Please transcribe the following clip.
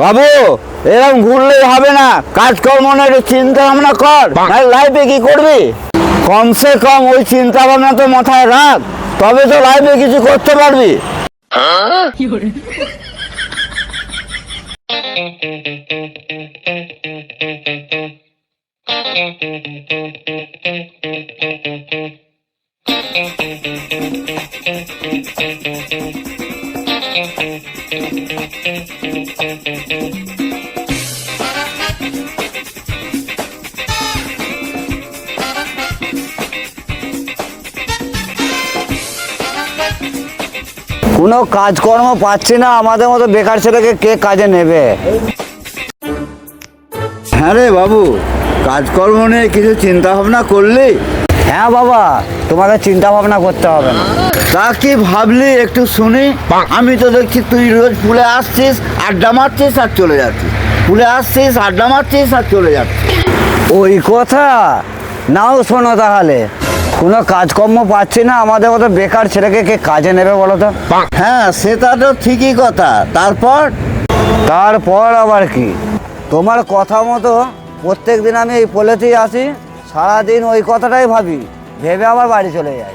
বাবু, এরকম ঘুরলে হবে না, কাজকর্ম না, একটু চিন্তা ভাবনা কর। লাইফে কি করবি? কমসে কম ওই চিন্তা ভাবনা তো মাথায় রাখ, তবে তো লাইফে কিছু করতে পারবি। কোনো কাজকর্ম পাচ্ছি না, আমাদের মতো বেকার ছেলেকে কে কাজে নেবে? হ্যাঁ রে বাবু, কাজকর্ম নিয়ে কিছু চিন্তা ভাবনা করলি? হ্যাঁ বাবা, তোমাকে চিন্তা ভাবনা করতে হবে না। তা কি ভাবলি একটু শুনি। আমি তো দেখছি তুই রোজ পুলে আসছিস, আড্ডা মারছিস আর চলে যাচ্ছিস, পুলে আসছিস, আড্ডা মারছিস আর চলে যাচ্ছিস। ওই কথা নাও শোনো তাহলে। কোনো কাজকর্ম পাচ্ছি না, আমাদের মতো বেকার ছেলেকে কে কাজে নেবে বলো তো? হ্যাঁ, সেটা তো ঠিকই কথা। তারপর আবার কি? তোমার কথা মতো প্রত্যেক দিন আমি এই পোলেতেই আসি, সারাদিন ওই কথাটাই ভাবি, ভেবে আবার বাড়ি চলে যাই।